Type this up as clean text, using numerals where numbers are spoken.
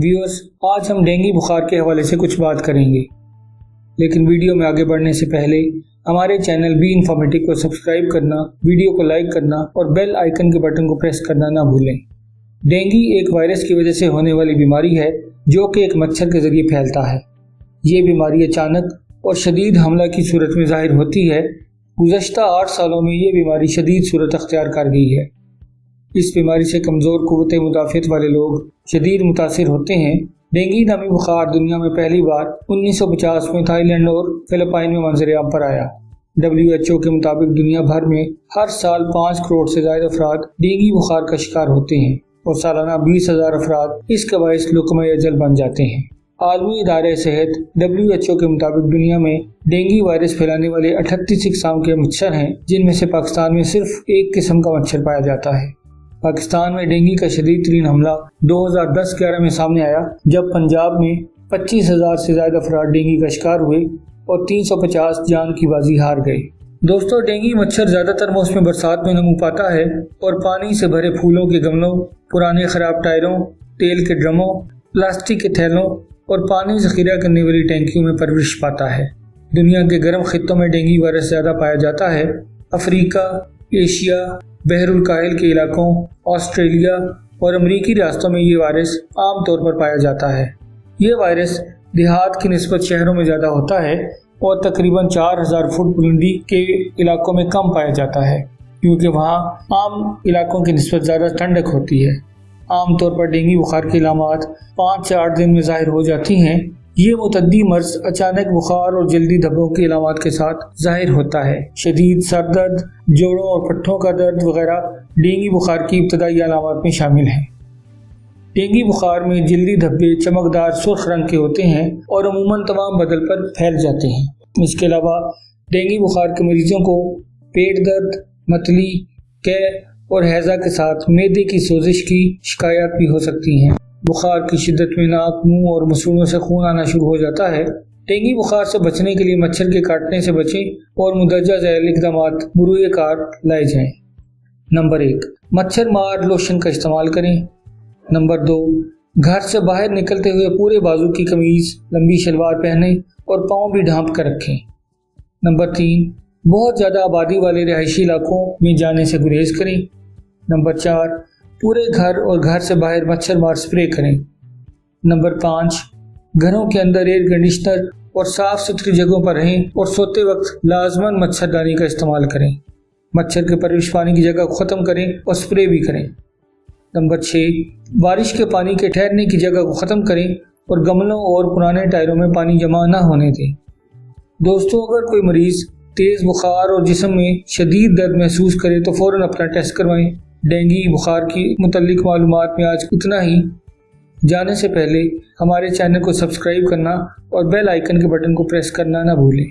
Viewers, आज हम dengue बुखार के हवाले से कुछ बात करेंगे, लेकिन वीडियो में आगे बढ़ने से पहले हमारे चैनल बी इंफॉर्मेटिव को सब्सक्राइब करना, वीडियो को लाइक करना और बेल आइकन के बटन को प्रेस करना ना भूलें। डेंगू एक वायरस की वजह से होने वाली बीमारी है जो कि एक मच्छर के जरिए फैलता है। ये बीमारी अचानक और शदीद हमला की सूरत में ज़ाहिर होती है। गुज़श्ता 8 सालों में ये बीमारी शदीद सूरत अख्तियार कर गई है। इस बीमारी से कमज़ोर क़ुव्वत मुदाफ़ियत वाले लोग शदीद मुतासिर होते हैं। डेंगू नामी बुखार दुनिया में पहली बार 1950 में थाईलैंड और फिलिपाइन में मंजर-ए-आम पर आया। WHO के मुताबिक दुनिया भर में हर साल 5 करोड़ से ज़्यादा अफराद डेंगू बुखार का शिकार होते हैं और सालाना 20,000 अफराद इसके बाइस लुक़मा अजल बन जाते हैं। आलमी इदारे सेहत WHO के मुताबिक दुनिया में डेंगू वायरस फैलाने वाले 38 इक़साम के मच्छर हैं, जिनमें से पाकिस्तान में सिर्फ एक किस्म का मच्छर पाया जाता है। पाकिस्तान में डेंगू का शदीद तरीन हमला 2010-11 में सामने आया, जब पंजाब में 25,000 से ज़्यादा अफराद डेंगू का शिकार हुए और 350 जान की बाजी हार गए। दोस्तों, डेंगू मच्छर ज़्यादातर मौसम बरसात में नमू पाता है और पानी से भरे फूलों के गमलों, पुराने ख़राब टायरों, तेल के ड्रमों, प्लास्टिक के थैलों और पानी ज़ख़ीरा करने वाली टैंकियों में परवरिश पाता है। दुनिया के गर्म खित्तों में डेंगू वायरस ज़्यादा पाया जाता है। अफ्रीका, एशिया, बहरुल काहिल के इलाकों, ऑस्ट्रेलिया और अमरीकी रियासतों में ये वायरस आम तौर पर पाया जाता है। ये वायरस देहात की निस्बत शहरों में ज़्यादा होता है और तकरीबन 4000 फुट बुलंदी के इलाकों में कम पाया जाता है, क्योंकि वहाँ आम इलाकों की निस्बत ज़्यादा ठंडक होती है। आम तौर पर डेंगू बुखार की अलामात 5 से 8 दिन में ज़ाहिर हो जाती हैं। ये मुतद्दी मर्ज अचानक बुखार और जल्दी धब्बों की अलामात के साथ ज़ाहिर होता है। शदीद सर दर्द, जोड़ों और पट्ठों का दर्द वगैरह डेंगू बुखार की इब्तदाई अलामात में शामिल हैं। डेंगू बुखार में जल्दी धब्बे चमकदार सुर्ख रंग के होते हैं और अमूमन तमाम बदन पर फैल जाते हैं। इसके अलावा डेंगू बुखार के मरीजों को पेट दर्द, मतली, कै और हैज़ा के साथ मैदे की सोजिश की शिकायत भी हो सकती हैं। बुखार की शिद्दत में नाक, मुंह और मसूड़ों से खून आना शुरू हो जाता है। डेंगू बुखार से बचने के लिए मच्छर के काटने से बचें और मुंदरजा झैल इक़दामात मुरुए कार लाए जाएं। नंबर 1, मच्छर मार लोशन का इस्तेमाल करें। नंबर 2, घर से बाहर निकलते हुए पूरे बाजू की कमीज, लंबी शलवार पहने और पाँव भी ढांप कर रखें। नंबर 3, बहुत ज़्यादा आबादी वाले रिहायशी इलाकों में जाने से गुरेज करें। नंबर 4, पूरे घर और घर से बाहर मच्छर मार स्प्रे करें। नंबर 5, घरों के अंदर एयर कंडीशनर और साफ सुथरी जगहों पर रहें और सोते वक्त लाजमन मच्छरदानी का इस्तेमाल करें। मच्छर के परवरिश पानी की जगह को ख़त्म करें और स्प्रे भी करें। नंबर 6, बारिश के पानी के ठहरने की जगह को ख़त्म करें और गमलों और पुराने टायरों में पानी जमा न होने दें। दोस्तों, अगर कोई मरीज़ तेज़ बुखार और जिस्म में शदीद दर्द महसूस करे तो फ़ौरन अपना टेस्ट करवाएं। डेंगू बुखार की मुतल्लिक मालूमात में आज इतना ही। जाने से पहले हमारे चैनल को सब्सक्राइब करना और बेल आइकन के बटन को प्रेस करना ना भूलें।